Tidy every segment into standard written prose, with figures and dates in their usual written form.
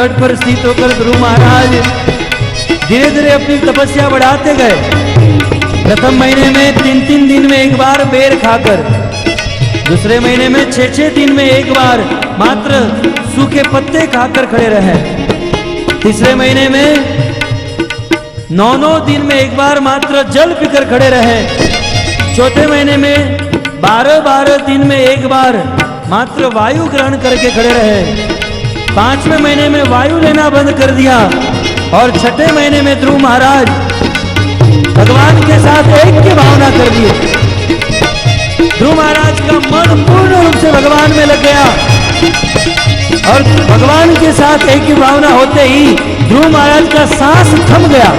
तट पर स्थित होकर ध्रुव महाराज धीरे धीरे अपनी तपस्या बढ़ाते गए। प्रथम महीने में 3-3 दिन में एक बार बेर खाकर, दूसरे महीने में 6-6 दिन में एक बार मात्र सूखे पत्ते खाकर खड़े रहे। तीसरे महीने में 9-9 दिन में एक बार मात्र जल पीकर खड़े रहे। चौथे महीने में 12-12 दिन में एक बार मात्र वायु ग्रहण करके खड़े रहे। 5वें महीने में वायु लेना बंद कर दिया और 6ठे महीने में ध्रुव महाराज भगवान के साथ एक की भावना कर दिए। ध्रुव महाराज का मन पूर्ण रूप से भगवान में लग गया और भगवान के साथ एक की भावना होते ही ध्रुव महाराज का सांस थम गया।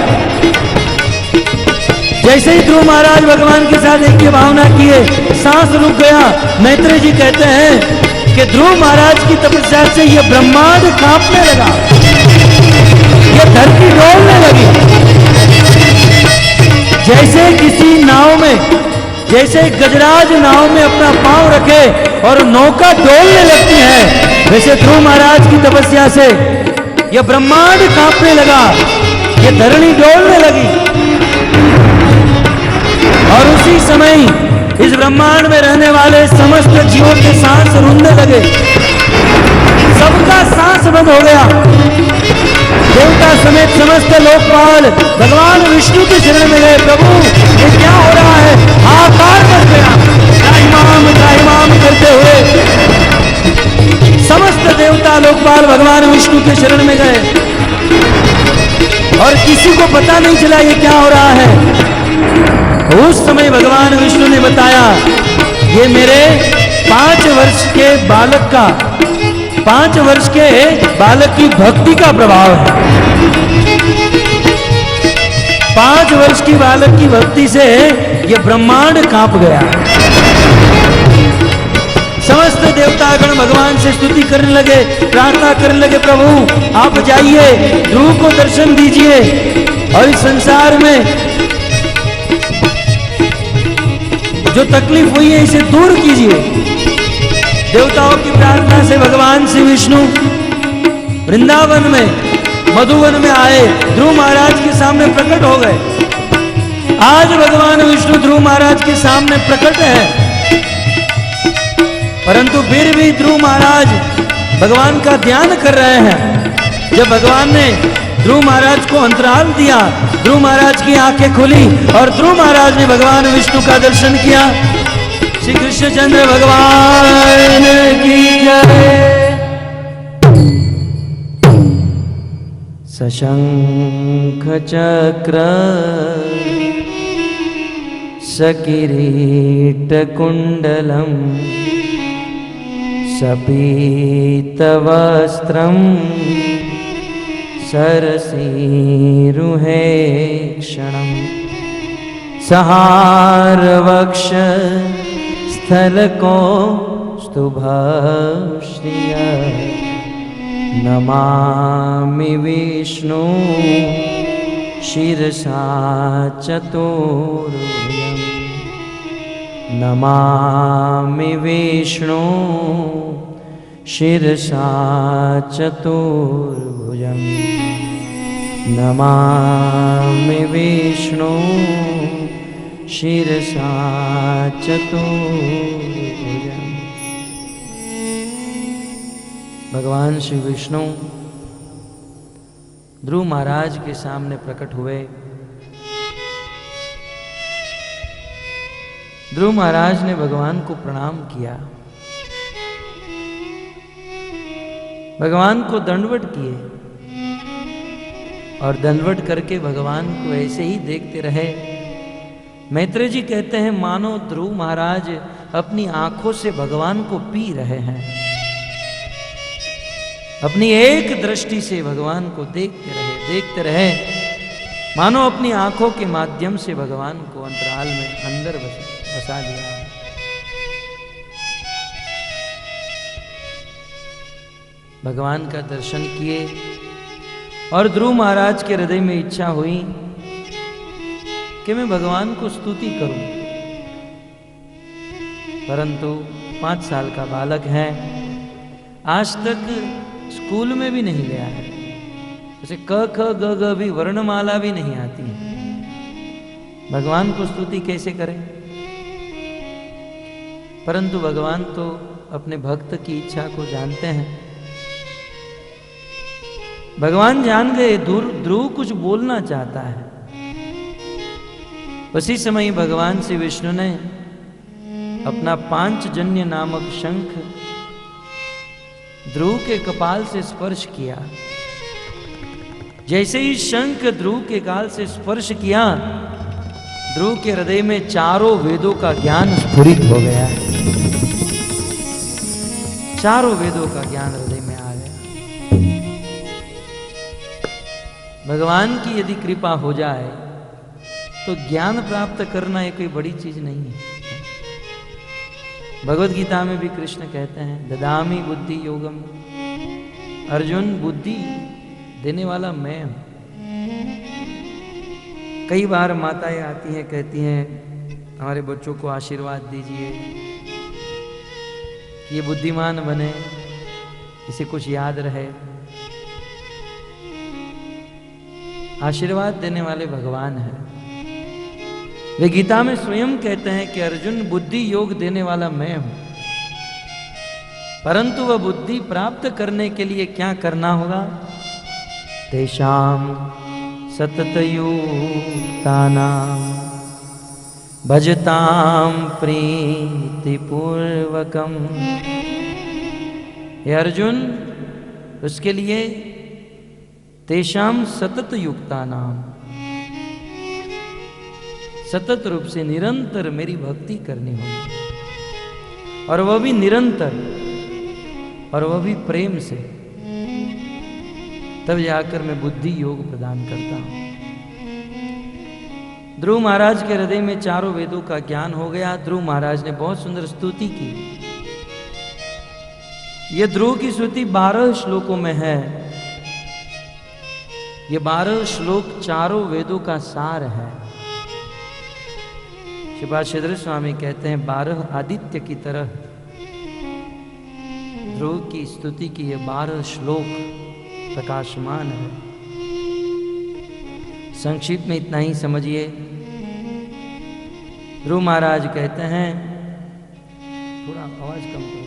जैसे ही ध्रुव महाराज भगवान के साथ एक की भावना किए, सांस रुक गया। मैत्रेय जी कहते हैं कि ध्रुव महाराज की तपस्या से यह ब्रह्मांड कांपने लगा, यह धरती डोलने लगी। जैसे किसी नाव में, जैसे गजराज नाव में अपना पांव रखे और नौका डोलने लगती है, वैसे ध्रुव महाराज की तपस्या से यह ब्रह्मांड कांपने लगा, यह धरणी डोलने लगी। और उसी समय इस ब्रह्मांड में रहने वाले समस्त जीवों के सांस रुंधने लगे, सबका सांस बंद हो गया। देवता समेत समस्त लोकपाल भगवान विष्णु के शरण में गए। प्रभु ये क्या हो रहा है? हाहाकार मच गया। त्राहिमाम करते हुए समस्त देवता लोकपाल भगवान विष्णु के शरण में गए और किसी को पता नहीं चला ये क्या हो रहा है। उस समय भगवान विष्णु ने बताया, ये मेरे 5 वर्ष के बालक का, 5 वर्ष के बालक की भक्ति का प्रभाव है। 5 वर्ष की बालक की भक्ति से यह ब्रह्मांड कांप गया। समस्त देवतागण भगवान से स्तुति करने लगे, प्रार्थना करने लगे, प्रभु आप जाइए, ध्रुव को दर्शन दीजिए और इस संसार में जो तकलीफ हुई है इसे दूर कीजिए। देवताओं की प्रार्थना से भगवान श्री विष्णु वृंदावन में, मधुवन में आए, ध्रुव महाराज के सामने प्रकट हो गए। आज भगवान विष्णु ध्रुव महाराज के सामने प्रकट है, परंतु फिर भी ध्रुव महाराज भगवान का ध्यान कर रहे हैं। जब भगवान ने ध्रुव महाराज को अंतराल दिया, ध्रुव महाराज की आंखें खुली और ध्रुव महाराज ने भगवान विष्णु का दर्शन किया। श्री कृष्णचंद्र भगवान की जय। सशंख चक्र सकिरीट कुंडलम सपीत वस्त्रम सरसीरुहे क्षणम सहारवक्ष स्थलको स्तुभश्रिय नमामि विष्णु शिरसा चतुर्भुजं नमामि विष्णु शिरसा चतुर्भुजं नमामि विष्णु शिरसा चतुर्भुजं। भगवान श्री विष्णु ध्रुव महाराज के सामने प्रकट हुए। ध्रुव महाराज ने भगवान को प्रणाम किया, भगवान को दंडवत किए और दंडवत करके भगवान को ऐसे ही देखते रहे। मैत्रेय जी कहते हैं, मानो ध्रुव महाराज अपनी आंखों से भगवान को पी रहे हैं। अपनी एक दृष्टि से भगवान को देखते रहे, मानो अपनी आंखों के माध्यम से भगवान को अंतराल में अंदर बसा लिया। भगवान का दर्शन किए और ध्रुव महाराज के हृदय में इच्छा हुई कि मैं भगवान को स्तुति करूं, परंतु 5 साल का बालक है, आज तक स्कूल में भी नहीं गया है। उसे क ख ग ग भी वर्णमाला भी नहीं आती है, भगवान को स्तुति कैसे करें? परंतु भगवान तो अपने भक्त की इच्छा को जानते हैं। भगवान जान गए ध्रुव कुछ बोलना चाहता है। उसी समय भगवान श्री विष्णु ने अपना पांचजन्य नामक शंख ध्रुव के कपाल से स्पर्श किया। जैसे ही शंख ध्रुव के गाल से स्पर्श किया, ध्रुव के हृदय में चारों वेदों का ज्ञान स्फुरित हो गया। चारों वेदों का ज्ञान हृदय में आ गया। भगवान की यदि कृपा हो जाए तो ज्ञान प्राप्त करना ये कोई बड़ी चीज नहीं है। भगवत गीता में भी कृष्ण कहते हैं, ददामि बुद्धि योगम, अर्जुन बुद्धि देने वाला मैं हूं। कई बार माताएं आती हैं, कहती हैं हमारे बच्चों को आशीर्वाद दीजिए कि ये बुद्धिमान बने, इसे कुछ याद रहे। आशीर्वाद देने वाले भगवान हैं। वे गीता में स्वयं कहते हैं कि अर्जुन बुद्धि योग देने वाला मैं हूं, परंतु वह बुद्धि प्राप्त करने के लिए क्या करना होगा? तेषाम सततयुक्तानां भजताम प्रीतिपूर्वकम। हे अर्जुन, उसके लिए तेषाम सतत युक्तानाम, सतत रूप से निरंतर मेरी भक्ति करनी होगी, और वह भी निरंतर, और वह भी प्रेम से। तब जाकर मैं बुद्धि योग प्रदान करता हूं। ध्रुव महाराज के हृदय में चारों वेदों का ज्ञान हो गया। ध्रुव महाराज ने बहुत सुंदर स्तुति की। यह ध्रुव की स्तुति 12 श्लोकों में है। ये 12 श्लोक चारों वेदों का सार है। श्रीपाद श्रीधर स्वामी कहते हैं 12 आदित्य की तरह ध्रुव की स्तुति की ये 12 श्लोक प्रकाशमान है। संक्षिप्त में इतना ही समझिए। ध्रुव महाराज कहते हैं, थोड़ा आवाज कम करो।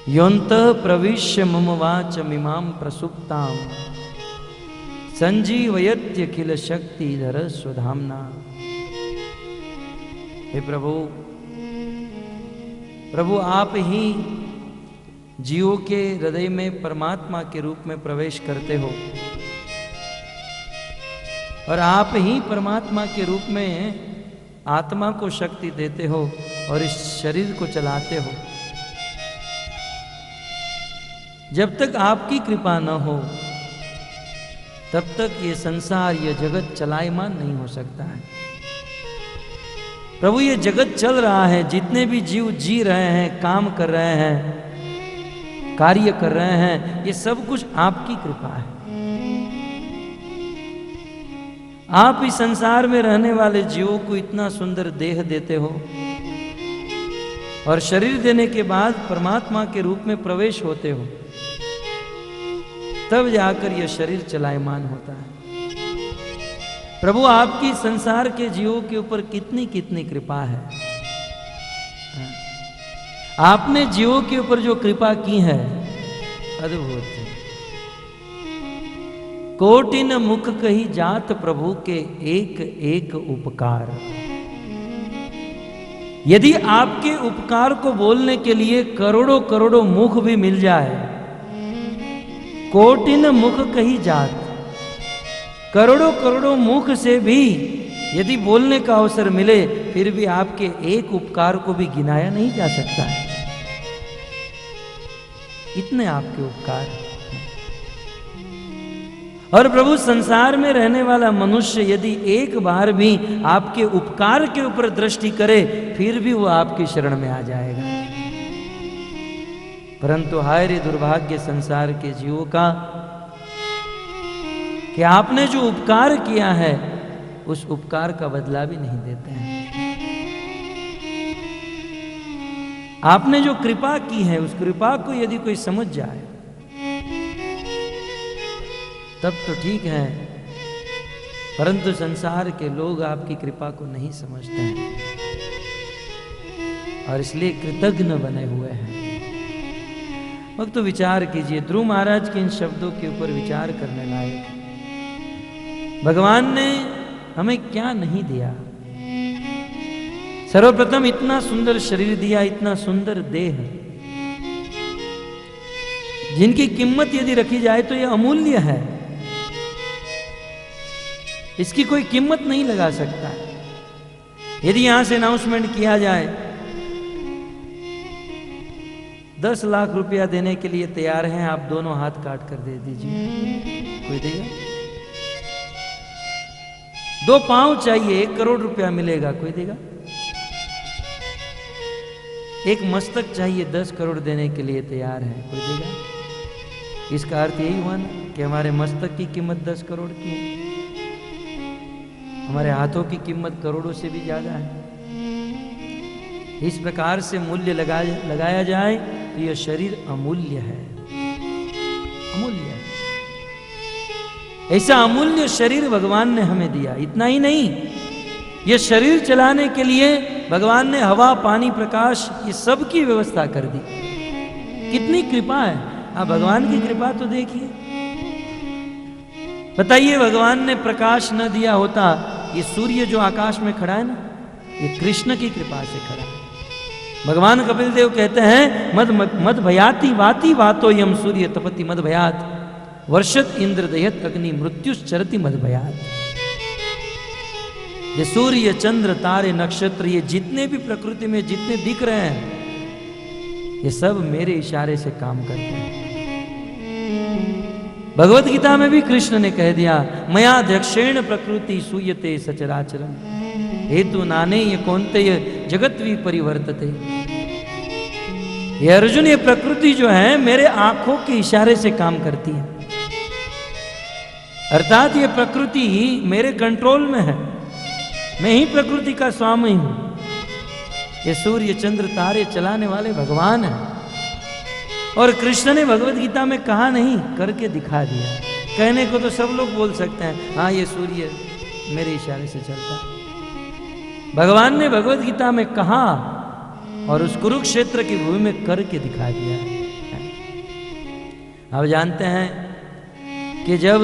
योऽन्तः प्रविश्य मम वाचमिमां प्रसुप्तां संजीवयत्यखिल शक्तिधर स्वधाम्ना। हे प्रभु, प्रभु आप ही जीवों के हृदय में परमात्मा के रूप में प्रवेश करते हो, और आप ही परमात्मा के रूप में आत्मा को शक्ति देते हो और इस शरीर को चलाते हो। जब तक आपकी कृपा न हो तब तक ये संसार, ये जगत चलायमान नहीं हो सकता है। प्रभु, ये जगत चल रहा है, जितने भी जीव जी रहे हैं, काम कर रहे हैं, कार्य कर रहे हैं, ये सब कुछ आपकी कृपा है। आप इस संसार में रहने वाले जीवों को इतना सुंदर देह देते हो, और शरीर देने के बाद परमात्मा के रूप में प्रवेश होते हो, तब जाकर यह शरीर चलायमान होता है। प्रभु, आपकी संसार के जीवों के ऊपर कितनी कितनी कृपा है। आपने जीवों के ऊपर जो कृपा की है अद्भुत है। कोटिन मुख कही जात प्रभु के एक एक उपकार। यदि आपके उपकार को बोलने के लिए करोड़ों करोड़ों मुख भी मिल जाए, कोटिन मुख कही जात, करोड़ों करोड़ों मुख से भी यदि बोलने का अवसर मिले, फिर भी आपके एक उपकार को भी गिनाया नहीं जा सकता है। इतने आपके उपकार। और प्रभु, संसार में रहने वाला मनुष्य यदि एक बार भी आपके उपकार के ऊपर दृष्टि करे, फिर भी वो आपकी शरण में आ जाएगा। परंतु हाय रे दुर्भाग्य संसार के जीवों का, कि आपने जो उपकार किया है उस उपकार का बदला भी नहीं देते हैं। आपने जो कृपा की है उस कृपा को यदि कोई समझ जाए, तब तो ठीक है, परंतु संसार के लोग आपकी कृपा को नहीं समझते हैं और इसलिए कृतज्ञ बने हुए हैं। वक्त तो विचार कीजिए, ध्रुव महाराज के इन शब्दों के ऊपर विचार करने लायक। भगवान ने हमें क्या नहीं दिया। सर्वप्रथम इतना सुंदर शरीर दिया, इतना सुंदर देह, जिनकी कीमत यदि रखी जाए तो यह अमूल्य है। इसकी कोई कीमत नहीं लगा सकता। यदि यहां से अनाउंसमेंट किया जाए 10 लाख रुपया देने के लिए तैयार हैं, आप दोनों हाथ काट कर दे दीजिए, कोई देगा? 2 पांव चाहिए, 1 करोड़ रुपया मिलेगा, कोई देगा? एक मस्तक चाहिए, 10 करोड़ देने के लिए तैयार है, कोई देगा? इसका अर्थ यही हुआ ना कि हमारे मस्तक की कीमत 10 करोड़ की है, हमारे हाथों की कीमत करोड़ों से भी ज्यादा है। इस प्रकार से मूल्य लगाया जाए तो यह शरीर अमूल्य है, अमूल्य है। ऐसा अमूल्य शरीर भगवान ने हमें दिया। इतना ही नहीं, यह शरीर चलाने के लिए भगवान ने हवा, पानी, प्रकाश, ये सब की व्यवस्था कर दी। कितनी कृपा है। आप भगवान की कृपा तो देखिए। बताइए, भगवान ने प्रकाश न दिया होता, ये सूर्य जो आकाश में खड़ा है ना, ये कृष्ण की कृपा से खड़ा है। भगवान कपिल देव कहते हैं, मद भयाति वाति वातो यम सूर्य तपति मद भयात वर्षत इंद्र दयत अग्नि मृत्युश्चरति मद भयात। ये सूर्य, चंद्र, तारे, नक्षत्र, ये जितने भी प्रकृति में जितने दिख रहे हैं, ये सब मेरे इशारे से काम करते हैं। भगवत गीता में भी कृष्ण ने कह दिया, मया दक्षेण प्रकृति सूयते सचराचरम हेतु नाने ये कौनते ये जगत भी परिवर्तते। ये अर्जुन, ये प्रकृति जो है मेरे आंखों के इशारे से काम करती है, अर्थात ये प्रकृति ही मेरे कंट्रोल में है, मैं ही प्रकृति का स्वामी हूं। ये सूर्य, चंद्र, तारे चलाने वाले भगवान हैं। और कृष्ण ने भगवत गीता में कहा नहीं, करके दिखा दिया। कहने को तो सब लोग बोल सकते हैं, हाँ ये सूर्य मेरे इशारे से चलता है। भगवान ने भगवत गीता में कहा और उस कुरुक्षेत्र की भूमि में करके दिखा दिया। आप जानते हैं कि जब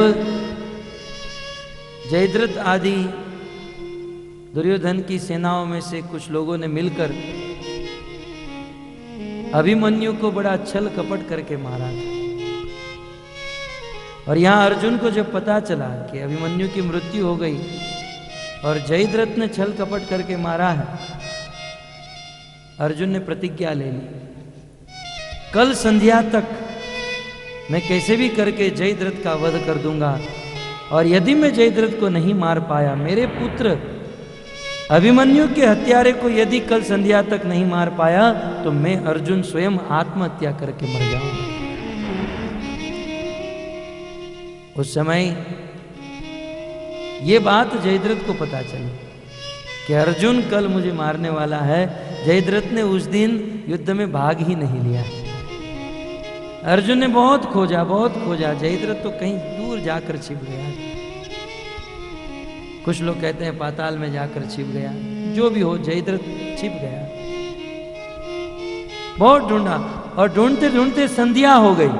जयद्रथ आदि दुर्योधन की सेनाओं में से कुछ लोगों ने मिलकर अभिमन्यु को बड़ा छल कपट करके मारा था, और यहां अर्जुन को जब पता चला कि अभिमन्यु की मृत्यु हो गई और जयद्रथ ने छल कपट करके मारा है, अर्जुन ने प्रतिज्ञा ले ली, कल संध्या तक मैं कैसे भी करके जयद्रथ का वध कर दूंगा, और यदि मैं जयद्रथ को नहीं मार पाया, मेरे पुत्र अभिमन्यु के हत्यारे को यदि कल संध्या तक नहीं मार पाया, तो मैं अर्जुन स्वयं आत्महत्या करके मर जाऊंगा। उस समय ये बात जयद्रथ को पता चली कि अर्जुन कल मुझे मारने वाला है। जयद्रथ ने उस दिन युद्ध में भाग ही नहीं लिया। अर्जुन ने बहुत खोजा, बहुत खोजा, जयद्रथ तो कहीं दूर जाकर छिप गया। कुछ लोग कहते हैं पाताल में जाकर छिप गया, जो भी हो, जयद्रथ छिप गया। बहुत ढूंढा और ढूंढते ढूंढते संध्या हो गई,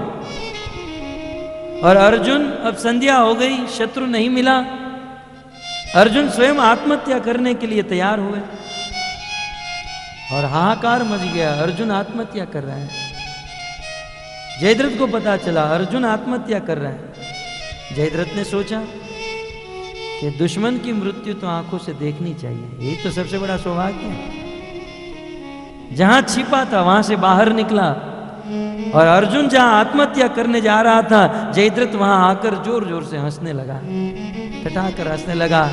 और अर्जुन, अब संध्या हो गई, शत्रु नहीं मिला, अर्जुन स्वयं आत्महत्या करने के लिए तैयार हुए, और हाहाकार मच गया। अर्जुन आत्महत्या कर रहा है। जयद्रथ को पता चला अर्जुन आत्महत्या कर रहा है। जयद्रथ ने सोचा कि दुश्मन की मृत्यु तो आंखों से देखनी चाहिए, यही तो सबसे बड़ा सौभाग्य है। जहां छिपा था वहां से बाहर निकला, और अर्जुन जहां आत्महत्या करने जा रहा था, जयद्रथ वहां आकर जोर जोर से हंसने लगा, ठठाकर हंसने लगा,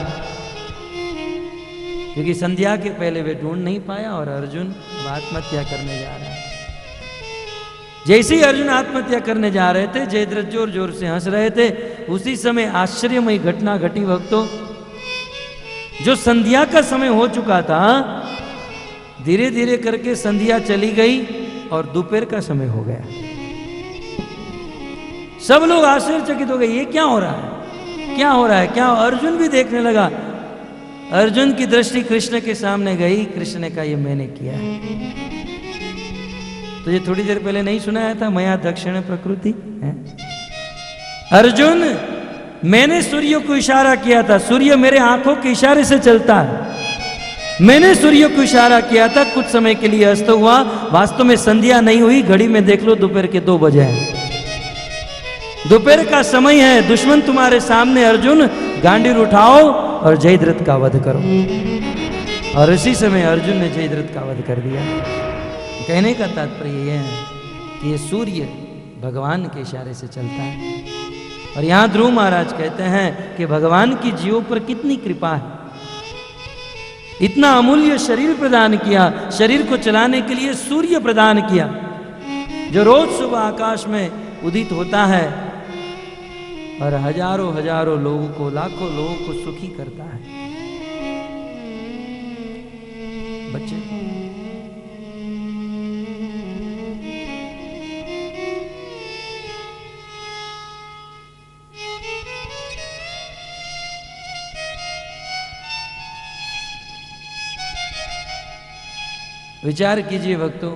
क्योंकि संध्या के पहले वे ढूंढ नहीं पाया और अर्जुन आत्महत्या करने जा रहा है। जैसे ही अर्जुन आत्महत्या करने जा रहे थे, जयद्रथ जोर जोर से हंस रहे थे। उसी समय आश्चर्यमयी घटना घटी भक्तों। जो संध्या का समय हो चुका था, धीरे धीरे करके संध्या चली गई और दोपहर का समय हो गया। सब लोग आश्चर्यचकित हो गए, ये क्या हो रहा है, क्या हो रहा है, क्या? अर्जुन भी देखने लगा। अर्जुन की दृष्टि कृष्ण के सामने गई। कृष्ण ने कहा, ये मैंने किया है। तो ये थोड़ी देर पहले नहीं सुनाया था, मया दक्षिण प्रकृति है? अर्जुन, मैंने सूर्य को इशारा किया था, सूर्य मेरे आंखों के इशारे से चलता है। मैंने सूर्य को इशारा किया था, कुछ समय के लिए अस्त हुआ, वास्तव में संध्या नहीं हुई। घड़ी में देख लो, दोपहर के 2 बजे हैं, दोपहर का समय है। दुश्मन तुम्हारे सामने, अर्जुन गांडीव उठाओ और जयद्रथ का वध करो। और इसी समय अर्जुन ने जयद्रथ का वध कर दिया। कहने का तात्पर्य यह है कि ये सूर्य भगवान के इशारे से चलता है। और यहां ध्रुव महाराज कहते हैं कि भगवान की जीवों पर कितनी कृपा है, इतना अमूल्य शरीर प्रदान किया, शरीर को चलाने के लिए सूर्य प्रदान किया, जो रोज सुबह आकाश में उदित होता है और हजारों हजारों लोगों को, लाखों लोगों को सुखी करता है। बच्चे विचार कीजिए भक्तों,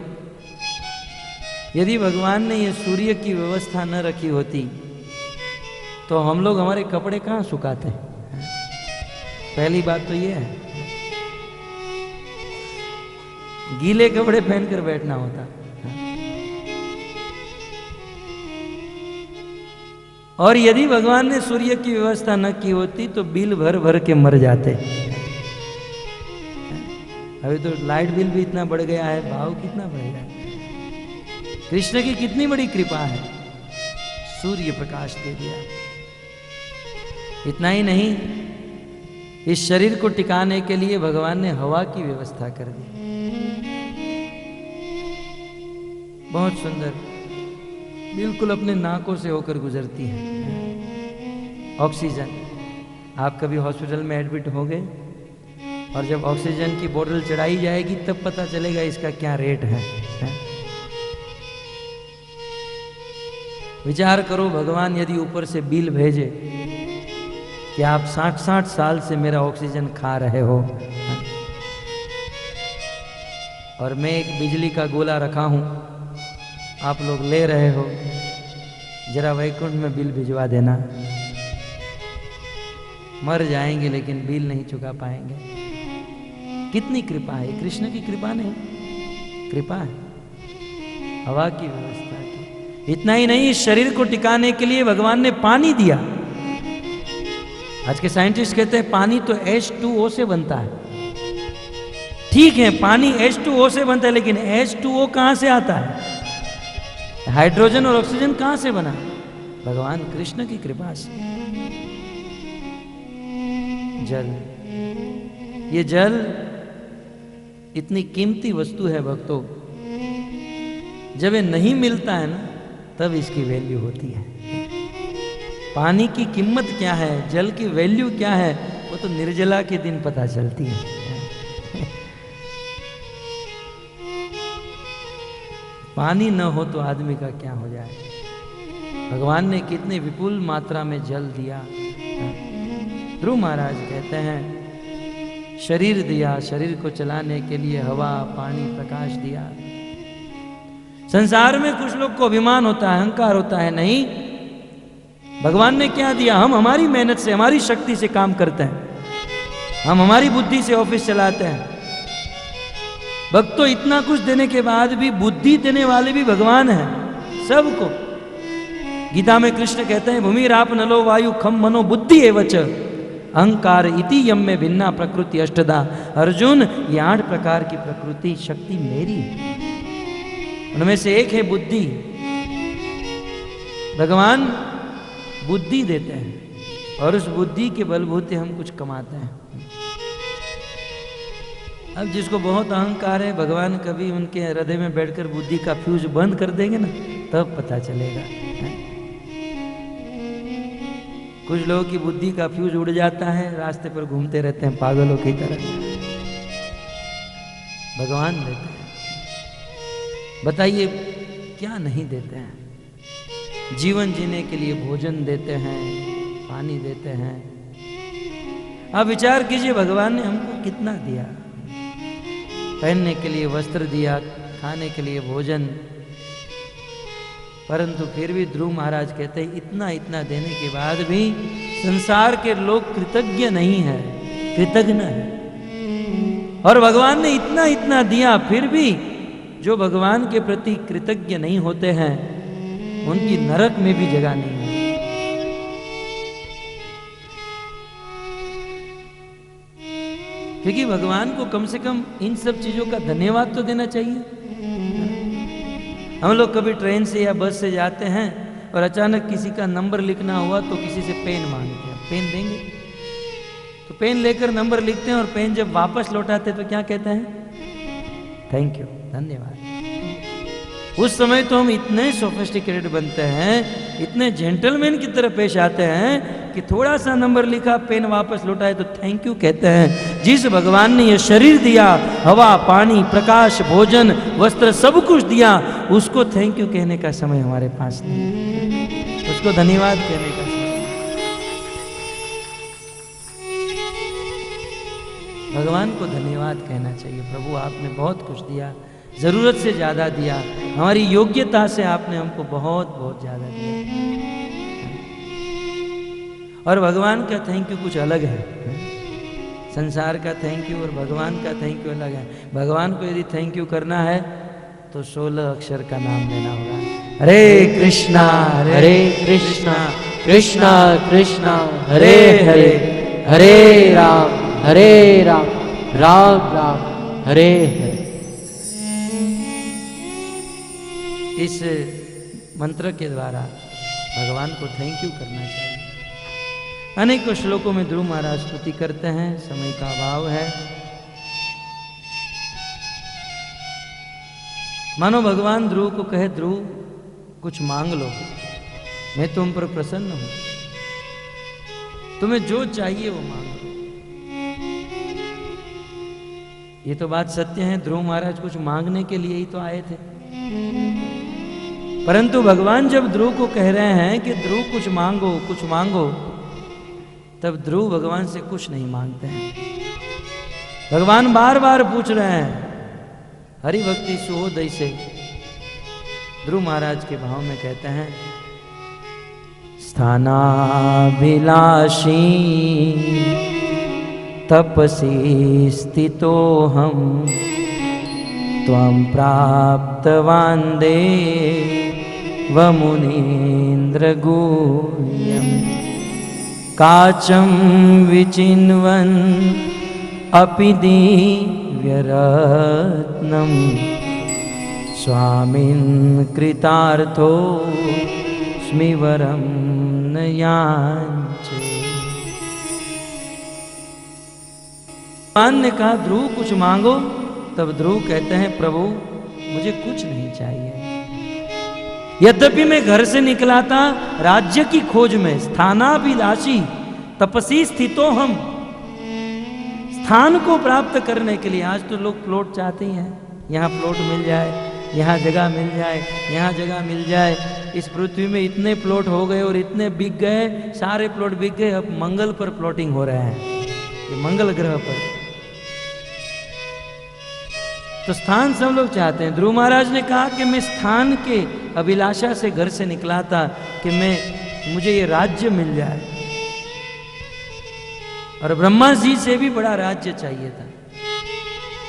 यदि भगवान ने ये सूर्य की व्यवस्था न रखी होती तो हम लोग हमारे कपड़े कहाँ सुखाते? पहली बात तो ये है, गीले कपड़े पहनकर बैठना होता। और यदि भगवान ने सूर्य की व्यवस्था न की होती तो बिल भर भर के मर जाते। अभी तो लाइट बिल भी इतना बढ़ गया है, भाव कितना बढ़ गया है। कृष्ण की कितनी बड़ी कृपा है, सूर्य प्रकाश दे दिया। इतना ही नहीं, इस शरीर को टिकाने के लिए भगवान ने हवा की व्यवस्था कर दी। बहुत सुंदर, बिल्कुल अपने नाकों से होकर गुजरती है ऑक्सीजन। आप कभी हॉस्पिटल में एडमिट हो गए और जब ऑक्सीजन की बोतल चढ़ाई जाएगी तब पता चलेगा इसका क्या रेट है? विचार करो, भगवान यदि ऊपर से बिल भेजे कि आप 60-60 साल से मेरा ऑक्सीजन खा रहे हो और मैं एक बिजली का गोला रखा हूं, आप लोग ले रहे हो, जरा वैकुंठ में बिल भिजवा देना। मर जाएंगे लेकिन बिल नहीं चुका पाएंगे। कितनी कृपा है, कृष्ण की कृपा नहीं, कृपा है हवा की व्यवस्था की। इतना ही नहीं, इस शरीर को टिकाने के लिए भगवान ने पानी दिया। आज के साइंटिस्ट कहते हैं पानी तो H2O से बनता है। ठीक है, पानी H2O से बनता है, लेकिन H2O कहां से आता है? हाइड्रोजन और ऑक्सीजन कहां से बना? भगवान कृष्ण की कृपा से। जल, ये जल इतनी कीमती वस्तु है भक्तों, जब ये नहीं मिलता है ना तब इसकी वैल्यू होती है। पानी की कीमत क्या है, जल की वैल्यू क्या है, वो तो निर्जला के दिन पता चलती है। पानी न हो तो आदमी का क्या हो जाए। भगवान ने कितने विपुल मात्रा में जल दिया। ध्रुव महाराज कहते हैं शरीर दिया, शरीर को चलाने के लिए हवा, पानी, प्रकाश दिया। संसार में कुछ लोग को अभिमान होता है, अहंकार होता है, नहीं, भगवान ने क्या दिया? हम हमारी मेहनत से, हमारी शक्ति से काम करते हैं, हम हमारी बुद्धि से ऑफिस चलाते हैं। भक्तों, इतना कुछ देने के बाद भी बुद्धि देने वाले भी भगवान हैं सबको। गीता में कृष्ण कहते हैं भूमि राप नलो वायु खम मनो बुद्धि एवच अहंकार इति यम में भिन्ना प्रकृति अष्टदा। अर्जुन, ये 8 प्रकार की प्रकृति शक्ति मेरी है, उनमें से एक है बुद्धि। भगवान बुद्धि देते हैं और उस बुद्धि के बलबूते हम कुछ कमाते हैं। अब जिसको बहुत अहंकार है, भगवान कभी उनके हृदय में बैठकर बुद्धि का फ्यूज बंद कर देंगे ना, तब पता चलेगा। कुछ लोगों की बुद्धि का फ्यूज उड़ जाता है, रास्ते पर घूमते रहते हैं पागलों की तरह। भगवान देते हैं। बताइए क्या नहीं देते हैं? जीवन जीने के लिए भोजन देते हैं, पानी देते हैं। आप विचार कीजिए, भगवान ने हमको कितना दिया। पहनने के लिए वस्त्र दिया, खाने के लिए भोजन, परंतु फिर भी ध्रुव महाराज कहते हैं इतना इतना देने के बाद भी संसार के लोग कृतज्ञ नहीं है, कृतज्ञ है। और भगवान ने इतना इतना दिया, फिर भी जो भगवान के प्रति कृतज्ञ नहीं होते हैं उनकी नरक में भी जगह नहीं है। क्योंकि भगवान को कम से कम इन सब चीजों का धन्यवाद तो देना चाहिए। हम लोग कभी ट्रेन से या बस से जाते हैं और अचानक किसी का नंबर लिखना हुआ तो किसी से पेन मांगते हैं, पेन देंगे तो पेन लेकर नंबर लिखते हैं, और पेन जब वापस लौटाते हैं तो क्या कहते हैं? थैंक यू, धन्यवाद। उस समय तो हम इतने सोफिस्टिकेटेड बनते हैं, इतने जेंटलमैन की तरह पेश आते हैं कि थोड़ा सा नंबर लिखा, पेन वापस लौटाए तो थैंक यू कहते हैं। जिस भगवान ने ये शरीर दिया, हवा, पानी, प्रकाश, भोजन, वस्त्र, सब कुछ दिया, उसको थैंक यू कहने का समय हमारे पास नहीं, उसको धन्यवाद कहने का समय। भगवान को धन्यवाद कहना चाहिए, प्रभु आपने बहुत कुछ दिया, जरूरत से ज्यादा दिया, हमारी योग्यता से आपने हमको बहुत बहुत ज्यादा दिया। और भगवान का थैंक यू कुछ अलग है, संसार का थैंक यू और भगवान का थैंक यू अलग है। भगवान को यदि थैंक यू करना है तो 16 अक्षर का नाम लेना होगा, हरे कृष्णा कृष्णा कृष्णा हरे हरे, हरे राम राम राम हरे हरे। इस मंत्र के द्वारा भगवान को थैंक यू करना चाहिए। अनेकों श्लोकों में ध्रुव महाराज स्तुति करते हैं, समय का अभाव है। मानो भगवान ध्रुव को कहे, ध्रुव कुछ मांग लो, मैं तुम पर प्रसन्न हूं, तुम्हें जो चाहिए वो मांग लो। ये तो बात सत्य है, ध्रुव महाराज कुछ मांगने के लिए ही तो आए थे। परंतु भगवान जब ध्रुव को कह रहे हैं कि ध्रुव कुछ मांगो, तब ध्रुव भगवान से कुछ नहीं मांगते हैं। भगवान बार बार पूछ रहे हैं, हरि भक्ति सुहोदय से ध्रुव महाराज के भाव में कहते हैं, स्थानाभिलाषी तपसी स्थितो हम त्वं प्राप्तवान् देवमुनीन्द्र गुह्यम् काचं विचिन्वन् अपि दिव्यरत्नं स्वामिन् कृतार्थो स्मिवरं न याञ्चे। भगवान ने कहा, ध्रुव कुछ मांगो। तब ध्रुव कहते हैं, प्रभु मुझे कुछ नहीं चाहिए। यद्यपि मैं घर से निकला था राज्य की खोज में, स्थानाभिलाषी तपसी स्थितो हम, स्थान को प्राप्त करने के लिए। आज तो लोग प्लॉट चाहते हैं, यहाँ प्लॉट मिल जाए, यहाँ जगह मिल जाए, यहाँ जगह मिल जाए। इस पृथ्वी में इतने प्लॉट हो गए और इतने बिक गए, सारे प्लॉट बिक गए। अब मंगल पर प्लॉटिंग हो रहे हैं, ये मंगल ग्रह पर। तो स्थान सब लोग चाहते हैं। ध्रुव महाराज ने कहा कि मैं स्थान के अभिलाषा से घर से निकला था कि मुझे ये राज्य मिल जाए, और ब्रह्मा जी से भी बड़ा राज्य चाहिए था।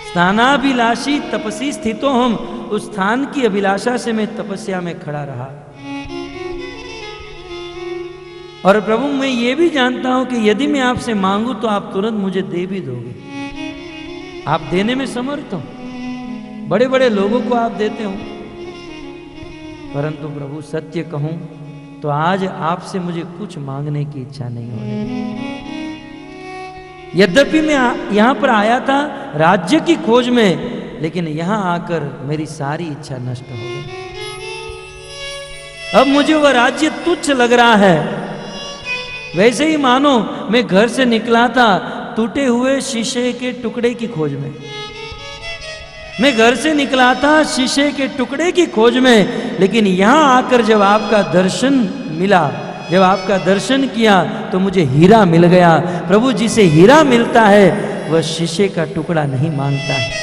स्थानाभिलाषी तपसी स्थितो हम, उस स्थान की अभिलाषा से मैं तपस्या में खड़ा रहा। और प्रभु मैं ये भी जानता हूं कि यदि मैं आपसे मांगू तो आप तुरंत मुझे दे भी दोगे, आप देने में समर्थ हो, बड़े बड़े लोगों को आप देते हो। परंतु प्रभु सत्य कहूं तो आज आपसे मुझे कुछ मांगने की इच्छा नहीं हो रही। यद्यपि मैं यहां पर आया था राज्य की खोज में, लेकिन यहां आकर मेरी सारी इच्छा नष्ट हो गई। अब मुझे वह राज्य तुच्छ लग रहा है। वैसे ही मानो मैं घर से निकला था टूटे हुए शीशे के टुकड़े की खोज में। मैं घर से निकला था शीशे के टुकड़े की खोज में, लेकिन यहां आकर जब आपका दर्शन मिला, जब आपका दर्शन किया तो मुझे हीरा मिल गया। प्रभु, जिसे हीरा मिलता है वह शीशे का टुकड़ा नहीं मांगता है।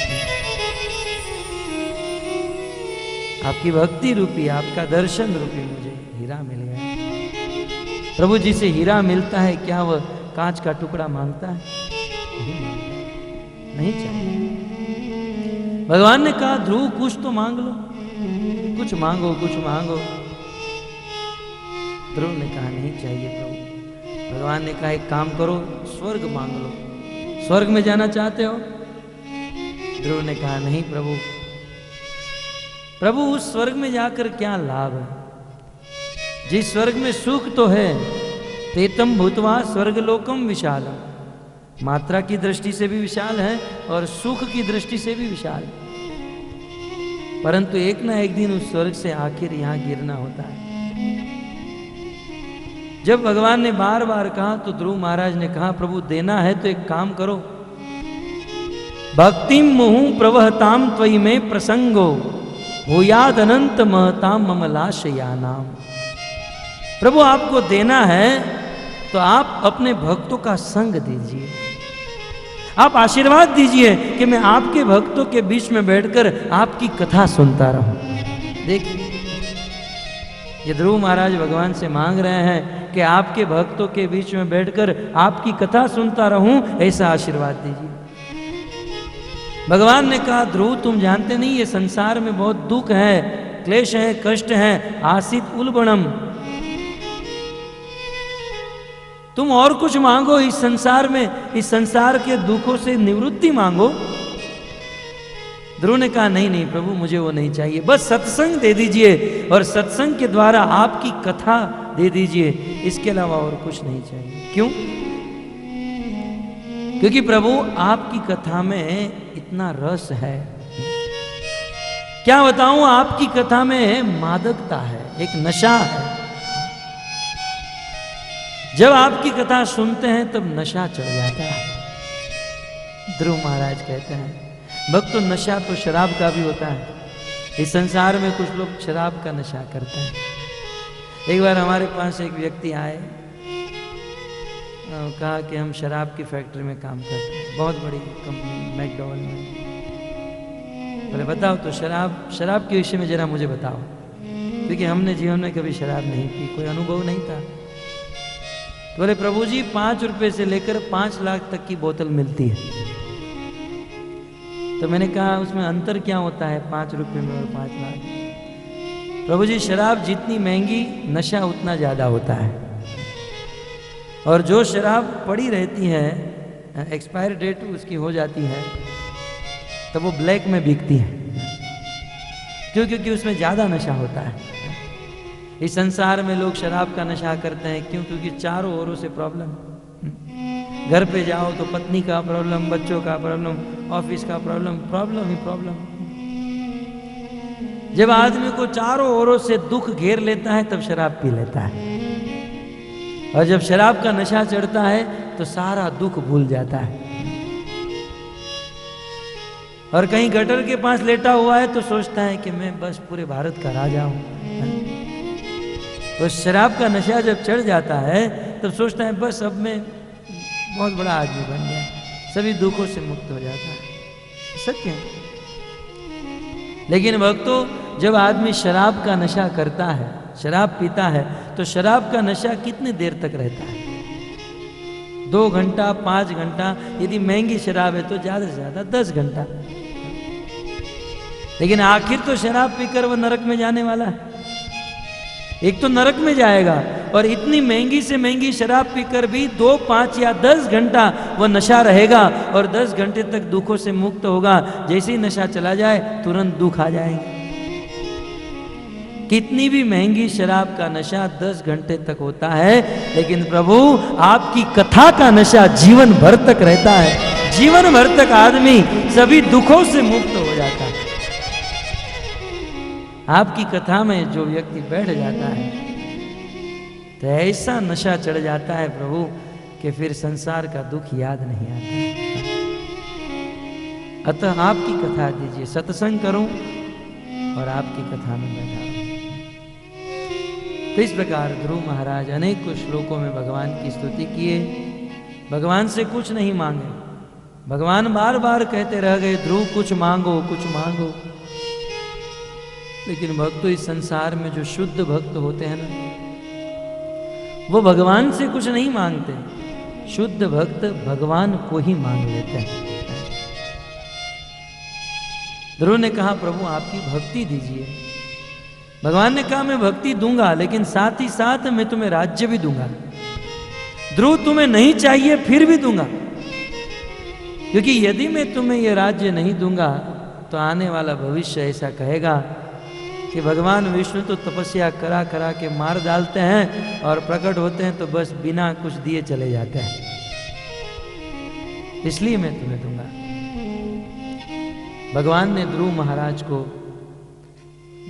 आपकी भक्ति रूपी, आपका दर्शन रूपी मुझे हीरा मिल गया। प्रभु, जिसे हीरा मिलता है क्या वह कांच का टुकड़ा मांगता है? नहीं चाहिए। भगवान ने कहा, ध्रुव कुछ तो मांग लो, कुछ मांगो, कुछ मांगो। ध्रुव ने कहा, नहीं चाहिए प्रभु। भगवान ने कहा, एक काम करो, स्वर्ग मांग लो। स्वर्ग में जाना चाहते हो? ध्रुव ने कहा, नहीं प्रभु। प्रभु, उस स्वर्ग में जाकर क्या लाभ है? जिस स्वर्ग में सुख तो है, तेतम भूतवा स्वर्गलोकम विशालम, मात्रा की दृष्टि से भी विशाल है और सुख की दृष्टि से भी विशाल है, परंतु एक ना एक दिन उस स्वर्ग से आखिर यहां गिरना होता है। जब भगवान ने बार बार कहा तो ध्रुव महाराज ने कहा, प्रभु देना है तो एक काम करो, भक्तिम मुहु प्रवहताम त्वयि में प्रसंगो भूयाद अनंत महताम ममलाशयानाम। प्रभु, आपको देना है तो आप अपने भक्तों का संग दीजिए, आप आशीर्वाद दीजिए कि मैं आपके भक्तों के बीच में बैठकर आपकी कथा सुनता रहूं। देखिए, ये ध्रुव महाराज भगवान से मांग रहे हैं कि आपके भक्तों के बीच में बैठकर आपकी कथा सुनता रहूं, ऐसा आशीर्वाद दीजिए। भगवान ने कहा, ध्रुव तुम जानते नहीं, ये संसार में बहुत दुख है, क्लेश है, कष्ट है, आसित उलबणम। तुम और कुछ मांगो इस संसार में, इस संसार के दुखों से निवृत्ति मांगो। ध्रुव ने कहा, नहीं नहीं प्रभु, मुझे वो नहीं चाहिए, बस सत्संग दे दीजिए और सत्संग के द्वारा आपकी कथा दे दीजिए, इसके अलावा और कुछ नहीं चाहिए। क्यों? क्योंकि प्रभु आपकी कथा में इतना रस है, क्या बताऊं, आपकी कथा में मादकता है, एक नशा है। जब आपकी कथा सुनते हैं तब नशा चढ़ जाता है। ध्रुव महाराज कहते हैं, भक्त, नशा तो शराब का भी होता है। इस संसार में कुछ लोग शराब का नशा करते हैं। एक बार हमारे पास एक व्यक्ति आए, कहा कि हम शराब की फैक्ट्री में काम करते हैं, बहुत बड़ी कंपनी मैकडॉवेल में। बोले बताओ तो, शराब के विषय में जरा मुझे बताओ, क्योंकि हमने जीवन में कभी शराब नहीं पी, कोई अनुभव नहीं था। बोले प्रभु जी, 5 रुपए से लेकर 5 लाख तक की बोतल मिलती है। तो मैंने कहा, उसमें अंतर क्या होता है 5 रुपए में और 5 लाख? प्रभु जी, शराब जितनी महंगी, नशा उतना ज्यादा होता है, और जो शराब पड़ी रहती है, एक्सपायर डेट उसकी हो जाती है, तब वो ब्लैक में बिकती है। क्यों? क्योंकि उसमें ज्यादा नशा होता है। इस संसार में लोग शराब का नशा करते हैं, क्यों? क्योंकि चारों ओरों से प्रॉब्लम। घर पे जाओ तो पत्नी का प्रॉब्लम, बच्चों का प्रॉब्लम, ऑफिस का प्रॉब्लम, प्रॉब्लम ही प्रॉब्लम। जब आदमी को चारों ओरों से दुख घेर लेता है तब शराब पी लेता है, और जब शराब का नशा चढ़ता है तो सारा दुख भूल जाता है। और कहीं गटर के पास लेटा हुआ है तो सोचता है कि मैं बस पूरे भारत का राजा हूं। तो शराब का नशा जब चढ़ जाता है तब सोचता है बस अब मैं बहुत बड़ा आदमी बन गया, सभी दुखों से मुक्त हो जाता है। सत्य है। लेकिन भक्तों, जब आदमी शराब का नशा करता है, शराब पीता है, तो शराब का नशा कितने देर तक रहता है? 2 घंटा, 5 घंटा, यदि महंगी शराब है तो ज्यादा से ज्यादा 10 घंटा। लेकिन आखिर तो शराब पीकर वह नरक में जाने वाला है। एक तो नरक में जाएगा, और इतनी महंगी से महंगी शराब पीकर भी 2, 5 या 10 घंटा वह नशा रहेगा, और 10 घंटे तक दुखों से मुक्त होगा। जैसे ही नशा चला जाए तुरंत दुख आ जाएंगे। कितनी भी महंगी शराब का नशा 10 घंटे तक होता है, लेकिन प्रभु आपकी कथा का नशा जीवन भर तक रहता है। जीवन भर तक आदमी सभी दुखों से मुक्त हो जाता है। आपकी कथा में जो व्यक्ति बैठ जाता है तो ऐसा नशा चढ़ जाता है प्रभु कि फिर संसार का दुख याद नहीं आता। अतः आपकी कथा दीजिए, सत्संग करूं और आपकी कथा में बैठा रहूं। तो इस प्रकार ध्रुव महाराज अनेक श्लोकों में भगवान की स्तुति किए, भगवान से कुछ नहीं मांगे। भगवान बार बार कहते रह गए, ध्रुव कुछ मांगो कुछ मांगो। लेकिन भक्त इस संसार में जो शुद्ध भक्त होते हैं ना, वो भगवान से कुछ नहीं मांगते। शुद्ध भक्त भगवान को ही मांग लेते हैं। ध्रुव ने कहा, प्रभु आपकी भक्ति दीजिए। भगवान ने कहा, मैं भक्ति दूंगा, लेकिन साथ ही साथ मैं तुम्हें राज्य भी दूंगा। ध्रुव तुम्हें नहीं चाहिए फिर भी दूंगा, क्योंकि यदि मैं तुम्हें यह राज्य नहीं दूंगा तो आने वाला भविष्य ऐसा कहेगा कि भगवान विष्णु तो तपस्या करा करा के मार डालते हैं और प्रकट होते हैं तो बस बिना कुछ दिए चले जाते हैं, इसलिए मैं तुम्हें दूंगा। भगवान ने ध्रुव महाराज को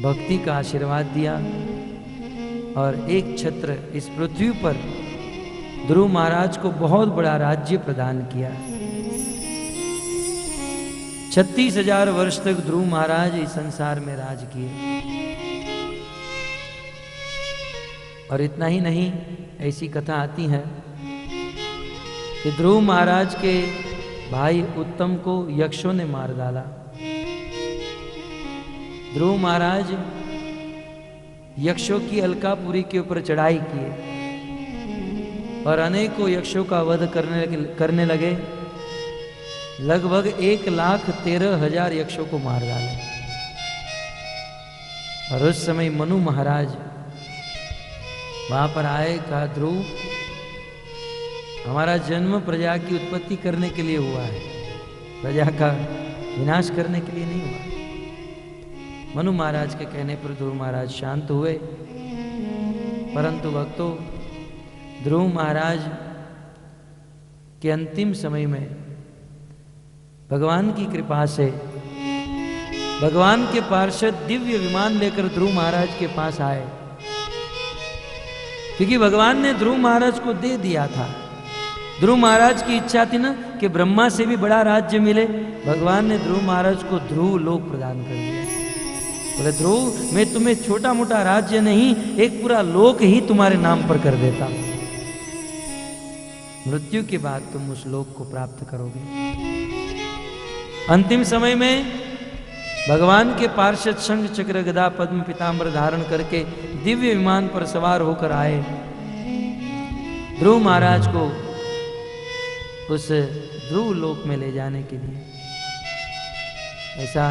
भक्ति का आशीर्वाद दिया और एक छत्र इस पृथ्वी पर ध्रुव महाराज को बहुत बड़ा राज्य प्रदान किया। 36,000 वर्ष तक ध्रुव महाराज इस संसार में राज किए। और इतना ही नहीं, ऐसी कथा आती है कि ध्रुव महाराज के भाई उत्तम को यक्षों ने मार डाला। ध्रुव महाराज यक्षों की अलकापुरी के ऊपर चढ़ाई किए और अनेकों यक्षों का वध करने लगे। लगभग 1,13,000 यक्षों को मार डाला। और उस समय मनु महाराज वहां पर आए, कहा, ध्रुव हमारा जन्म प्रजा की उत्पत्ति करने के लिए हुआ है, प्रजा का विनाश करने के लिए नहीं हुआ। मनु महाराज के कहने पर ध्रुव महाराज शांत हुए। परंतु भक्तों, ध्रुव महाराज के अंतिम समय में भगवान की कृपा से भगवान के पार्षद दिव्य विमान लेकर ध्रुव महाराज के पास आए, क्योंकि भगवान ने ध्रुव महाराज को दे दिया था। ध्रुव महाराज की इच्छा थी ना कि ब्रह्मा से भी बड़ा राज्य मिले। भगवान ने ध्रुव महाराज को ध्रुव लोक प्रदान कर दिया। बोले, ध्रुव मैं तुम्हें छोटा मोटा राज्य नहीं, एक पूरा लोक ही तुम्हारे नाम पर कर देता हूं। मृत्यु के बाद तुम उस लोक को प्राप्त करोगे। अंतिम समय में भगवान के पार्षद शंख चक्र गदा पद्म पीतांबर धारण करके दिव्य विमान पर सवार होकर आए। ध्रुव महाराज को उस ध्रुव लोक में ले जाने के लिए। ऐसा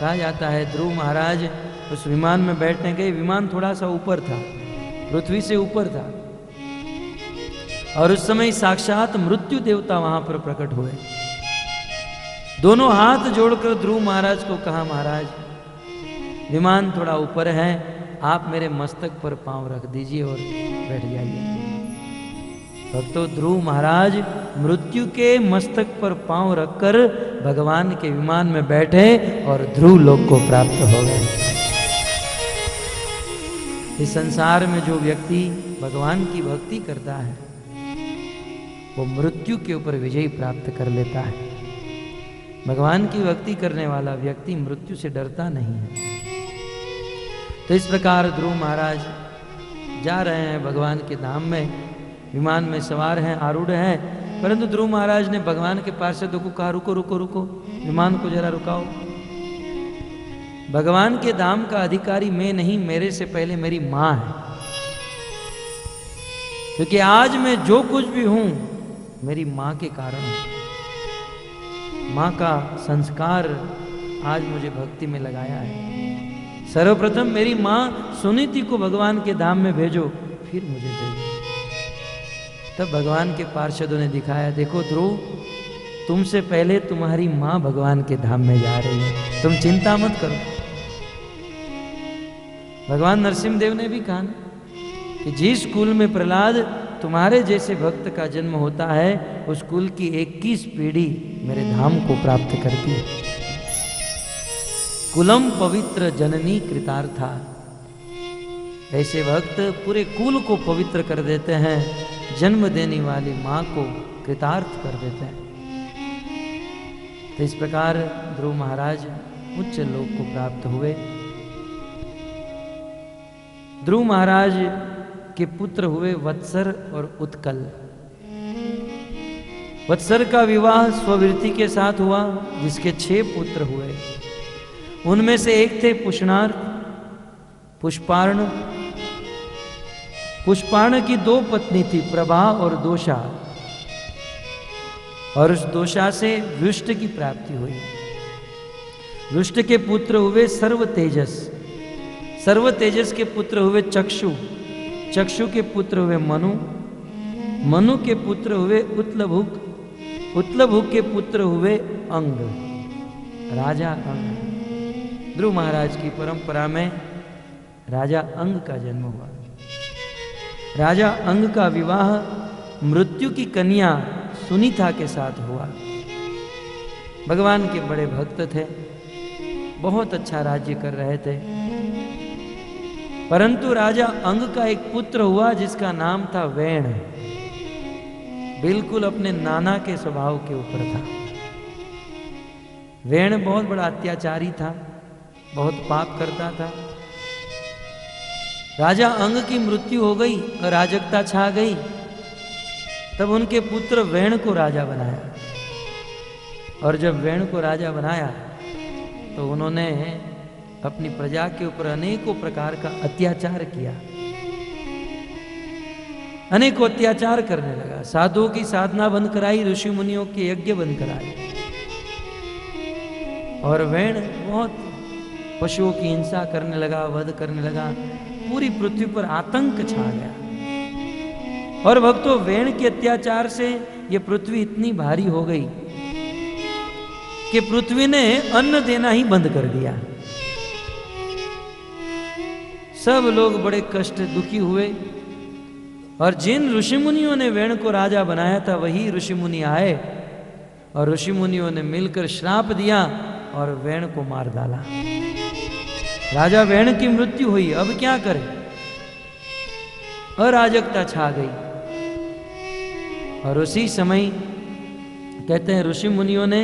कहा जाता है, ध्रुव महाराज उस विमान में बैठने गए। विमान थोड़ा सा ऊपर था, पृथ्वी से ऊपर था, और उस समय साक्षात मृत्यु देवता वहां पर प्रकट हुए। दोनों हाथ जोड़कर ध्रुव महाराज को कहा, महाराज विमान थोड़ा ऊपर है, आप मेरे मस्तक पर पांव रख दीजिए और बैठ जाइए। भक्तों, ध्रुव महाराज मृत्यु के मस्तक पर पांव रखकर भगवान के विमान में बैठे और ध्रुव लोक को प्राप्त हो गए। इस संसार में जो व्यक्ति भगवान की भक्ति करता है वो मृत्यु के ऊपर विजय प्राप्त कर लेता है। भगवान की भक्ति करने वाला व्यक्ति मृत्यु से डरता नहीं है। तो इस प्रकार ध्रुव महाराज जा रहे हैं भगवान के धाम में, विमान में सवार हैं, आरूढ़ हैं। परंतु ध्रुव महाराज ने भगवान के पार्षदों को कहा, रुको रुको रुको, विमान को जरा रुकाओ। भगवान के धाम का अधिकारी मैं नहीं, मेरे से पहले मेरी माँ है, क्योंकि आज मैं जो कुछ भी हूं मेरी माँ के कारण हूं। माँ का संस्कार आज मुझे भक्ति में लगाया है। सर्वप्रथम मेरी माँ सुनीति को भगवान के धाम में भेजो, फिर मुझे भेजो। तब भगवान के पार्षदों ने दिखाया, देखो ध्रुव, तुमसे पहले तुम्हारी माँ भगवान के धाम में जा रही है, तुम चिंता मत करो। भगवान नरसिंहदेव ने भी कहा कि जिस कुल में प्रहलाद तुम्हारे जैसे भक्त का जन्म होता है, उस कुल की 21 पीढ़ी मेरे धाम को प्राप्त करती है। कुलम पवित्र जननी कृतार्था। ऐसे भक्त पूरे कुल को पवित्र कर देते हैं, जन्म देने वाली माँ को कृतार्थ कर देते हैं। तो इस प्रकार ध्रुव महाराज उच्च लोक को प्राप्त हुए। ध्रुव महाराज के पुत्र हुए वत्सर और उत्कल। वत्सर का विवाह स्ववृत्ति के साथ हुआ, जिसके 6 पुत्र हुए। उनमें से एक थे पुष्णार्थ, पुष्पार्ण। पुष्पार्ण की 2 पत्नी थी, प्रभा और दोषा, और उस दोषा से वृष्ट की प्राप्ति हुई। वृष्ट के पुत्र हुए सर्व तेजस। सर्व तेजस के पुत्र हुए चक्षु। चक्षु के पुत्र हुए मनु। मनु के पुत्र हुए उत्लभुक। उत्लभुक के पुत्र हुए अंग, राजा अंग। ध्रुव महाराज की परंपरा में राजा अंग का जन्म हुआ। राजा अंग का विवाह मृत्यु की कन्या सुनीता के साथ हुआ। भगवान के बड़े भक्त थे, बहुत अच्छा राज्य कर रहे थे, परंतु राजा अंग का एक पुत्र हुआ जिसका नाम था वैण। बिल्कुल अपने नाना के स्वभाव के ऊपर था। वैण बहुत बड़ा अत्याचारी था, बहुत पाप करता था। राजा अंग की मृत्यु हो गई, अराजकता छा गई। तब उनके पुत्र वैण को राजा बनाया, और जब वैण को राजा बनाया तो उन्होंने अपनी प्रजा के ऊपर अनेकों प्रकार का अत्याचार किया। अनेकों अत्याचार करने लगा। साधुओं की साधना बंद कराई, ऋषि मुनियों के यज्ञ बंद कराए, और वैण बहुत पशुओं की हिंसा करने लगा, वध करने लगा। पूरी पृथ्वी पर आतंक छा गया। और भक्तों, वैण के अत्याचार से ये पृथ्वी इतनी भारी हो गई कि पृथ्वी ने अन्न देना ही बंद कर दिया। सब लोग बड़े कष्ट दुखी हुए, और जिन ऋषि मुनियों ने वैण को राजा बनाया था वही ऋषि मुनि आए, और ऋषि मुनियों ने मिलकर श्राप दिया और वैण को मार डाला। राजा वैण की मृत्यु हुई। अब क्या करें? अराजकता छा गई। और उसी समय कहते हैं ऋषि मुनियों ने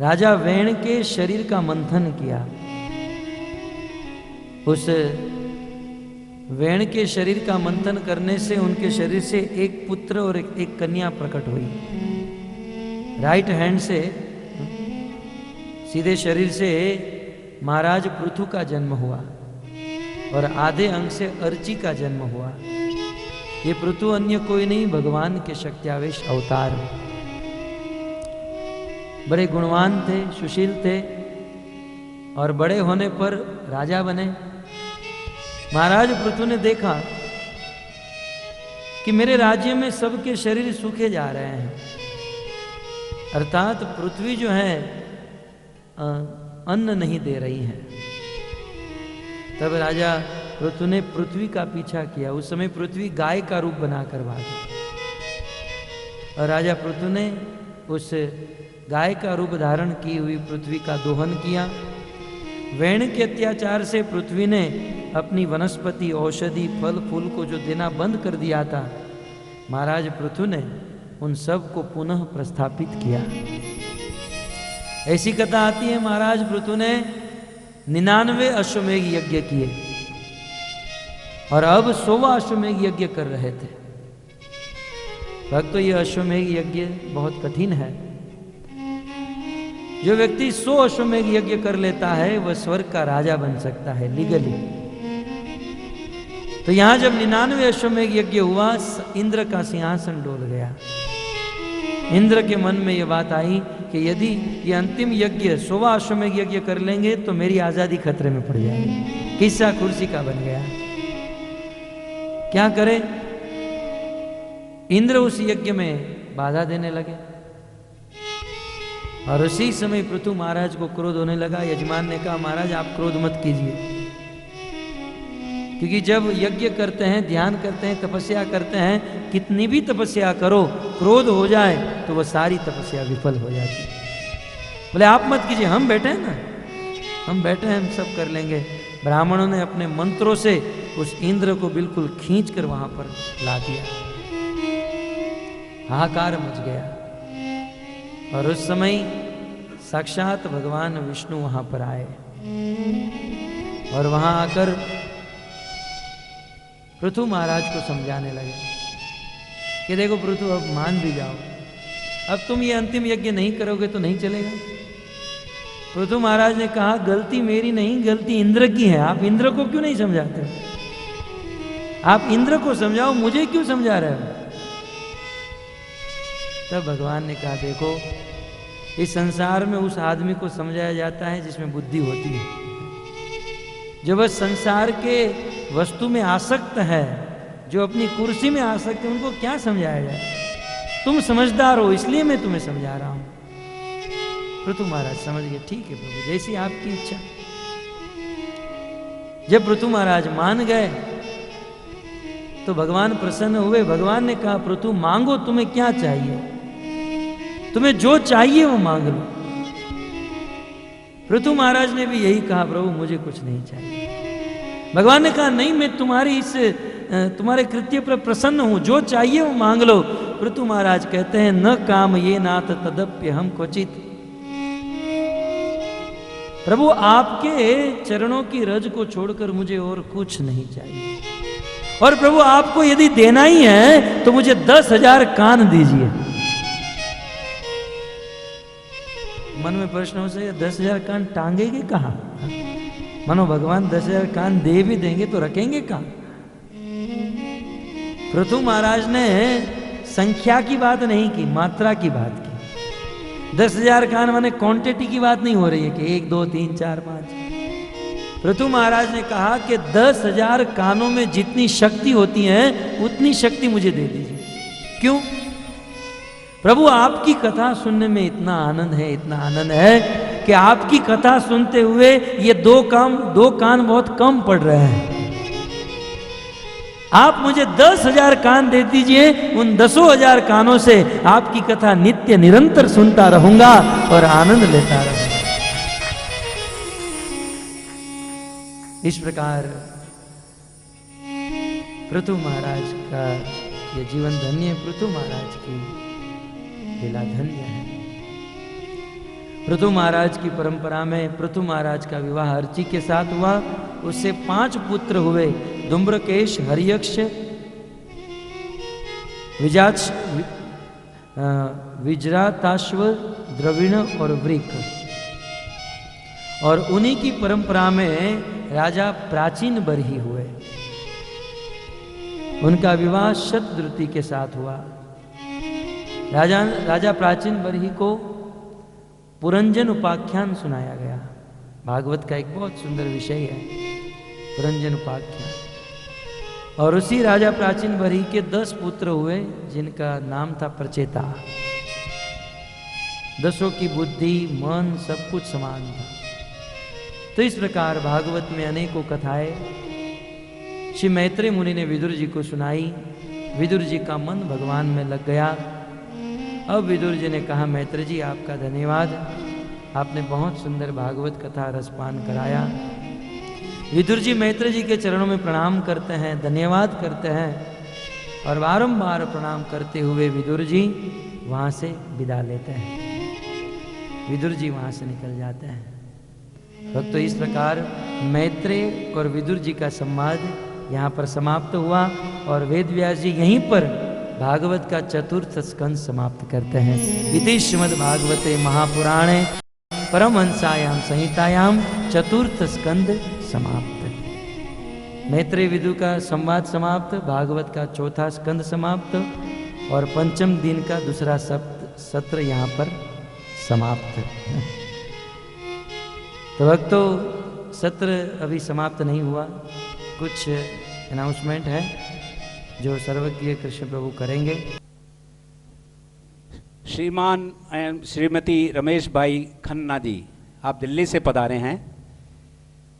राजा वैण के शरीर का मंथन किया। उस वैण के शरीर का मंथन करने से उनके शरीर से एक पुत्र और एक कन्या प्रकट हुई। राइट हैंड से, सीधे शरीर से महाराज पृथु का जन्म हुआ, और आधे अंग से अर्ची का जन्म हुआ। ये पृथु अन्य कोई नहीं, भगवान के शक्त्यावेश अवतार। बड़े गुणवान थे, सुशील थे, और बड़े होने पर राजा बने। महाराज पृथु ने देखा कि मेरे राज्य में सबके शरीर सूखे जा रहे हैं, अर्थात पृथ्वी जो है अन्न नहीं दे रही है। तब राजा पृथु ने पृथ्वी का पीछा किया। उस समय पृथ्वी गाय का रूप बनाकर भागी, और राजा पृथु ने उस गाय का रूप धारण की हुई पृथ्वी का दोहन किया। वैण के अत्याचार से पृथ्वी ने अपनी वनस्पति, औषधि, फल फूल को जो देना बंद कर दिया था, महाराज पृथु ने उन सब को पुनः प्रस्थापित किया। ऐसी कथा आती है, महाराज पृथु ने 99 अश्वमेघ यज्ञ किए, और अब 100वां अश्वमेघ यज्ञ कर रहे थे। भक्तों, ये अश्वमेघ यज्ञ बहुत कठिन है। जो व्यक्ति 100 अश्वमेघ यज्ञ कर लेता है वह स्वर्ग का राजा बन सकता है लीगली। तो यहां जब 99 अश्वमेघ यज्ञ हुआ, इंद्र का सिंहासन डोल गया। इंद्र के मन में यह बात आई कि यदि ये अंतिम यज्ञ 100वां अश्वमेघ यज्ञ कर लेंगे तो मेरी आजादी खतरे में पड़ जाएगी। किस्सा कुर्सी का बन गया। क्या करें? इंद्र उस यज्ञ में बाधा देने लगे, और उसी समय पृथु महाराज को क्रोध होने लगा। यजमान ने कहा, महाराज आप क्रोध मत कीजिए, क्योंकि जब यज्ञ करते हैं, ध्यान करते हैं, तपस्या करते हैं, कितनी भी तपस्या करो, क्रोध हो जाए तो वह सारी तपस्या विफल हो जाती है। बोले आप मत कीजिए, हम बैठे हैं ना, हम बैठे हैं, हम सब कर लेंगे। ब्राह्मणों ने अपने मंत्रों से उस इंद्र को बिल्कुल खींचकर वहां पर ला दिया। हाहाकार मच गया। और उस समय साक्षात भगवान विष्णु वहां पर आए और वहां आकर पृथु महाराज को समझाने लगे कि देखो पृथु, अब मान भी जाओ, अब तुम ये अंतिम यज्ञ नहीं करोगे तो नहीं चलेगा। पृथु महाराज ने कहा, गलती मेरी नहीं, गलती इंद्र की है। आप इंद्र को क्यों नहीं समझाते? आप इंद्र को समझाओ, मुझे क्यों समझा रहे हो? तब भगवान ने कहा, देखो इस संसार में उस आदमी को समझाया जाता है जिसमें बुद्धि होती है। जो बस संसार के वस्तु में आसक्त है, जो अपनी कुर्सी में आसक्त है, उनको क्या समझाया जाए? तुम समझदार हो इसलिए मैं तुम्हें समझा रहा हूं। पृथु महाराज समझ गए, ठीक है प्रभु, जैसी आपकी इच्छा। जब पृथु महाराज मान गए तो भगवान प्रसन्न हुए। भगवान ने कहा, पृथु मांगो, तुम्हें क्या चाहिए? तुम्हें जो चाहिए वो मांग लो। पृथु महाराज ने भी यही कहा, प्रभु मुझे कुछ नहीं चाहिए। भगवान ने कहा, नहीं, मैं तुम्हारे कृत्य पर प्रसन्न हूं, जो चाहिए वो मांग लो। पृथु महाराज कहते हैं, न काम ये नाथ तदप्य हम क्वचित। प्रभु आपके चरणों की रज को छोड़कर मुझे और कुछ नहीं चाहिए। और प्रभु आपको यदि देना ही है तो मुझे 10,000 कान दीजिए। मन में प्रश्न हो सके, 10,000 कान टांगेंगे कहां? मानो भगवान 10,000 कान दे भी देंगे तो रखेंगे कहां? पृथु महाराज ने संख्या की बात नहीं की, मात्रा की बात की। 10,000 कान माने क्वांटिटी की बात नहीं हो रही है कि 1 2 3 4 5। पृथु महाराज ने कहा कि 10,000 कानों में जितनी शक्ति होती है उतनी शक्ति मुझे दे दीजिए। क्यों? प्रभु आपकी कथा सुनने में इतना आनंद है, इतना आनंद है कि आपकी कथा सुनते हुए ये 2 कान बहुत कम पड़ रहे हैं। आप मुझे 10,000 कान दे दीजिए, उन 10,000 कानों से आपकी कथा नित्य निरंतर सुनता रहूंगा और आनंद लेता रहूंगा। इस प्रकार पृथु महाराज का ये जीवन धन्य है। पृथु महाराज की लीला धन्य है। पृथु महाराज की परंपरा में पृथु महाराज का विवाह अर्ची के साथ हुआ। उससे 5 पुत्र हुए, धूम्रकेश, हरियक्ष, विजराताश्व, द्रविण और वृक। और उन्हीं की परंपरा में राजा प्राचीन बरही हुए। उनका विवाह शतद्रुति के साथ हुआ। राजा प्राचीन बरही को पुरंजन उपाख्यान सुनाया गया। भागवत का एक बहुत सुंदर विषय है पुरंजन उपाख्यान। और उसी राजा प्राचीन बरही के 10 पुत्र हुए, जिनका नाम था प्रचेता। 10 की बुद्धि, मन सब कुछ समान था। तो इस प्रकार भागवत में अनेकों कथाएं श्री मैत्रेय मुनि ने विदुर जी को सुनाई। विदुर जी का मन भगवान में लग गया। अब विदुर जी ने कहा, मैत्रेय जी आपका धन्यवाद, आपने बहुत सुंदर भागवत कथा रसपान कराया। विदुर जी मैत्रेय जी के चरणों में प्रणाम करते हैं, धन्यवाद करते हैं और बारंबार प्रणाम करते हुए विदुर जी वहाँ से विदा लेते हैं। विदुर जी वहाँ से निकल जाते हैं। भक्तों, इस प्रकार मैत्रेय और विदुर जी का संवाद यहाँ पर समाप्त हुआ और वेद व्यास जी यहीं पर भागवत का 4th स्कंद समाप्त करते हैं। इति श्रीमद् भागवते महापुराणे परमहंसायाम संहितायाम 4th स्कंद समाप्त। मैत्रेय विदु का संवाद समाप्त, भागवत का 4था स्कंद समाप्त और 5म दिन का दूसरा सत्र यहाँ पर समाप्त। तो भक्तों, सत्र अभी समाप्त नहीं हुआ, कुछ अनाउंसमेंट है जो सर्वज्ञ कृष्ण प्रभु करेंगे। श्रीमान श्रीमती रमेश भाई खन्ना जी, आप दिल्ली से पधारे हैं।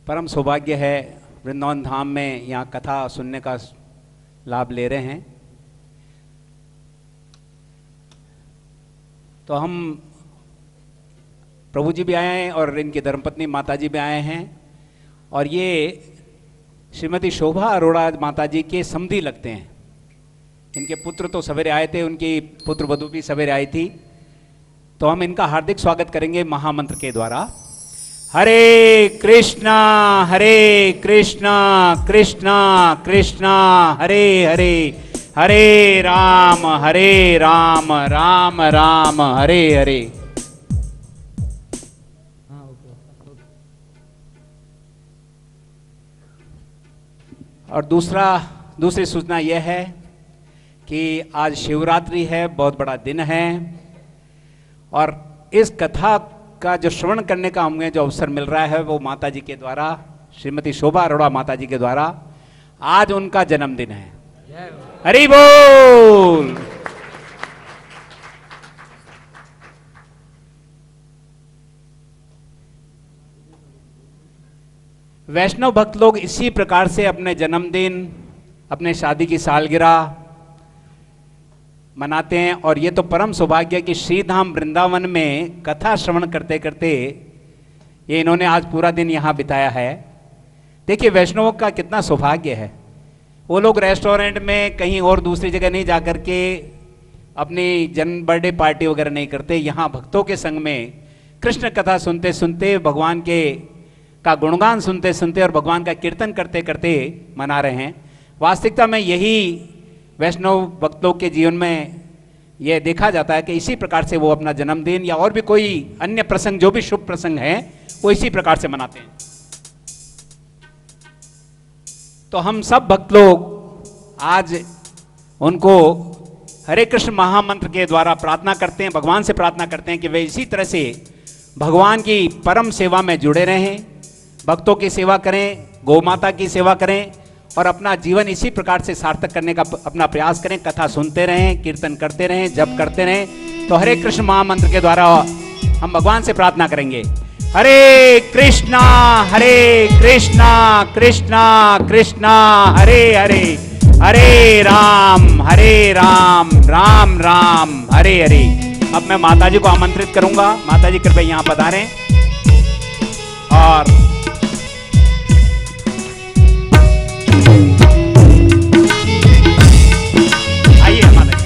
परम सौभाग्य है, वृंदावन धाम में यहाँ कथा सुनने का लाभ ले रहे हैं। तो हम प्रभु जी भी आए हैं और इनकी धर्मपत्नी माता जी भी आए हैं। और ये श्रीमती शोभा अरोड़ा माता जी के समधी लगते हैं। इनके पुत्र तो सवेरे आए थे, उनकी पुत्र वधू भी सवेरे आई थी। तो हम इनका हार्दिक स्वागत करेंगे महामंत्र के द्वारा। हरे कृष्णा कृष्णा कृष्णा हरे हरे, हरे राम राम राम हरे हरे। और दूसरी सूचना यह है कि आज शिवरात्रि है, बहुत बड़ा दिन है, और इस कथा का जो श्रवण करने का हमें जो अवसर मिल रहा है वो माता जी के द्वारा, श्रीमती शोभा अरोड़ा माता जी के द्वारा आज उनका जन्मदिन है। हरि बोल। वैष्णव भक्त लोग इसी प्रकार से अपने जन्मदिन, अपने शादी की सालगिरह मनाते हैं। और ये तो परम सौभाग्य कि श्रीधाम वृंदावन में कथा श्रवण करते करते ये इन्होंने आज पूरा दिन यहाँ बिताया है। देखिए वैष्णवों का कितना सौभाग्य है, वो लोग रेस्टोरेंट में कहीं और दूसरी जगह नहीं जाकर के अपनी जन्म बर्थडे पार्टी वगैरह नहीं करते, यहाँ भक्तों के संग में कृष्ण कथा सुनते सुनते, भगवान के का गुणगान सुनते सुनते और भगवान का कीर्तन करते करते मना रहे हैं। वास्तविकता में यही वैष्णव भक्तों के जीवन में यह देखा जाता है कि इसी प्रकार से वो अपना जन्मदिन या और भी कोई अन्य प्रसंग, जो भी शुभ प्रसंग है, वो इसी प्रकार से मनाते हैं। तो हम सब भक्त लोग आज उनको हरे कृष्ण महामंत्र के द्वारा प्रार्थना करते हैं, भगवान से प्रार्थना करते हैं कि वे इसी तरह से भगवान की परम सेवा में जुड़े रहें, भक्तों की सेवा करें, गौ माता की सेवा करें और अपना जीवन इसी प्रकार से सार्थक करने का अपना प्रयास करें। कथा सुनते रहें, कीर्तन करते रहें, जप करते रहें। तो हरे कृष्ण महामंत्र के द्वारा हम भगवान से प्रार्थना करेंगे। हरे कृष्णा कृष्णा कृष्णा हरे हरे, हरे राम राम राम हरे हरे। अब मैं माता जी को आमंत्रित करूंगा, माता जी कृपया यहां पधारें। और आइए माता जी,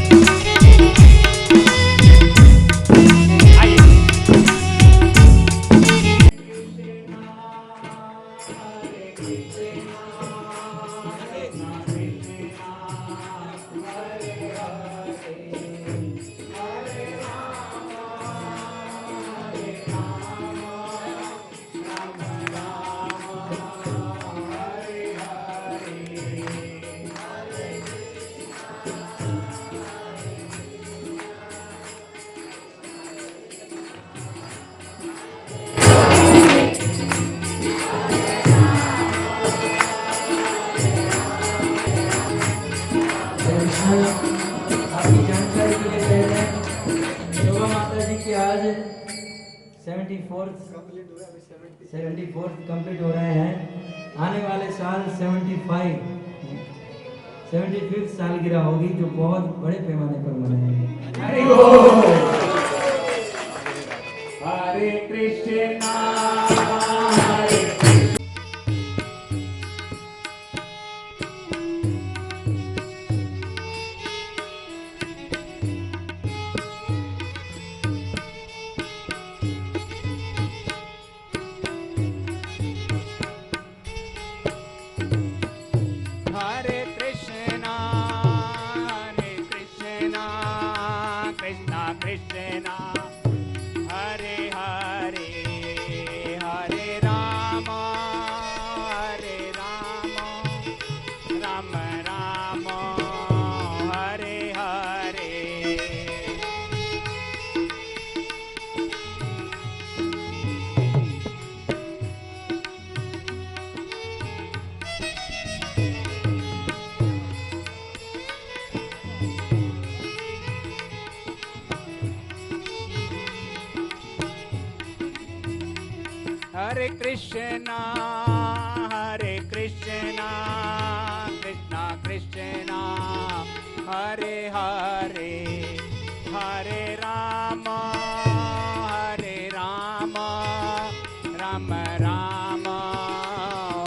आइए। आपकी जानकारी के लिए पहले शोभा माता जी की आज 74 कंप्लीट हो रहे हैं। आने वाले साल 75 सालगिरह होगी, जो बहुत बड़े पैमाने पर मनाएंगे। हरे कृष्णा कृष्णा हरे हरे, हरे राम राम राम हरे हरे। हरे कृष्णा कृष्णा कृष्णा हरे हरे, हरे राम राम राम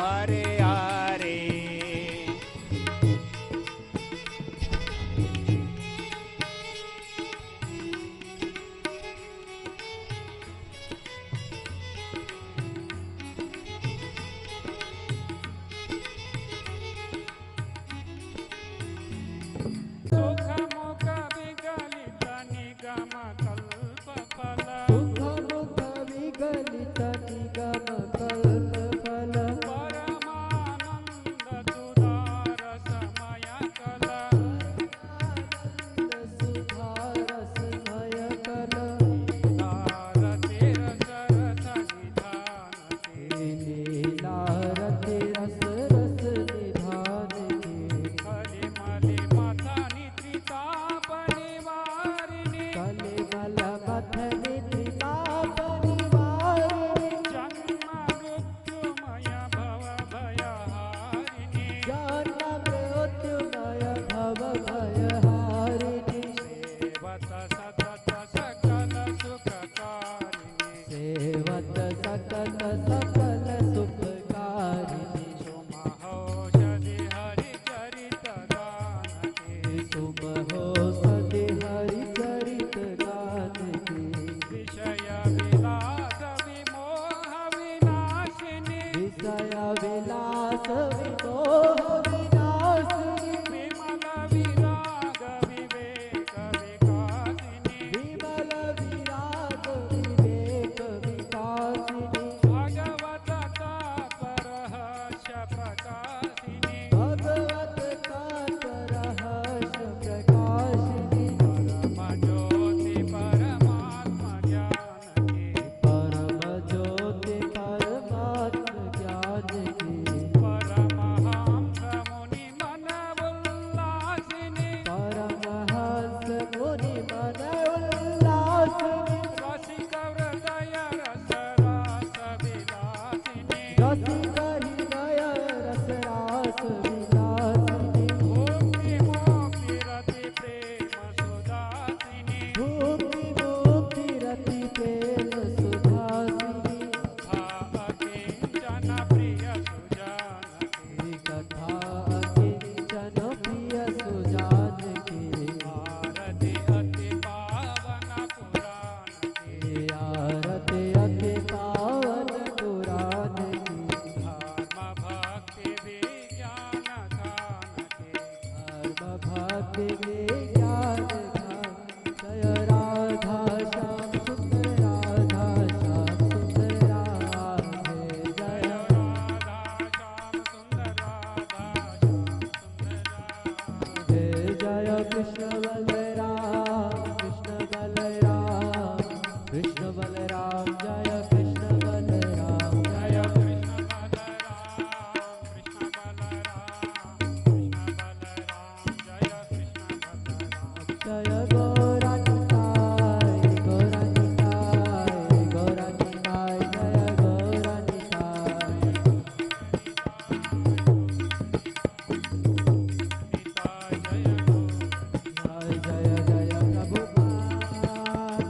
हरे हरे। तुम हो सदे हरि चरित गान के विषय विलास विमोह विनाशिनी विषय विलास विमोह विनाशिनी विमल विराग विवेक विकासिनी विमल विराग विवेक विकासिनी भगवत तापरहस्य प्रकाशिनी भगवत ताप रहस्य प्रकाशिनी परम ज्योति परमात्मा ज्ञान की परम ज्योति परमात्म ज्ञान की परमहंस मुनि मन उल्लासिनी परमहंस मुनि मन उल्लासिनी रसिक हृदय रस रास विलासिनी रसिक हृदय रस रास विलासिनी मुक्ति मोक्ति रति प्रेम सुदासिनी भूमि मुक्ति रति प्रेम सुधासिनी अकिंचन प्रिय सुजानकी कथा किंचन प्रिय सुजान की आरति अति पावन पुराण की आरती अति पावन पुराण की धर्म भक्ति विज्ञान खान की धर्म भक्ति विज्ञान धाम जय राधा श्याम सुंदर राधा श्याम सुंदर राधे जय राधा श्याम सुंदर राधा श्याम सुंदर हे जय कृष्ण बलराम कृष्ण बलराम जय कृष्ण बलराम जय जय कृष्ण बलराम जय कृष्ण बलराम जय कृष्ण बलराम जय गौरा निताय गौरा निताय गौरा निताय जय गौरा निताय निताय जय गो जय जय जय प्रभुपाद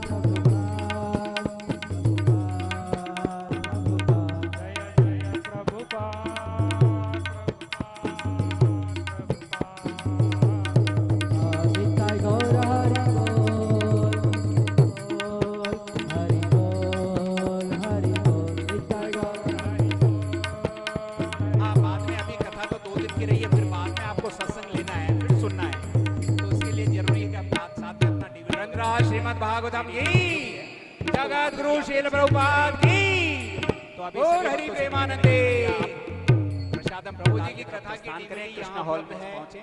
प्रभुपाद प्रभुपाद जय जय प्रभुपाद निताय गौर हरि बोल हरि बोल हरि बोल निताय गौर हाँ, बाद में अभी कथा तो 2 दिन की रही है, फिर बाद में आपको सत्संग लेना है, फिर सुनना है, तो उसके लिए जरूरी है कि आप साथ में अपना ग्रंथराज श्रीमद् भागवतम की जगत गुरु शील प्रभुपाद की तो अभी बोल हरि प्रेमानंदे प्रसादम प्रभु जी की कथा की स्नान करें, कृष्ण हॉल में पहुंचे।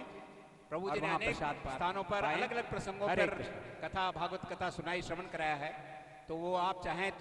प्रभु जी ने अनेक स्थानों पर अलग अलग प्रसंगों पर कथा भागवत कथा सुनाई, श्रवण कराया है, तो वो आप चाहें तो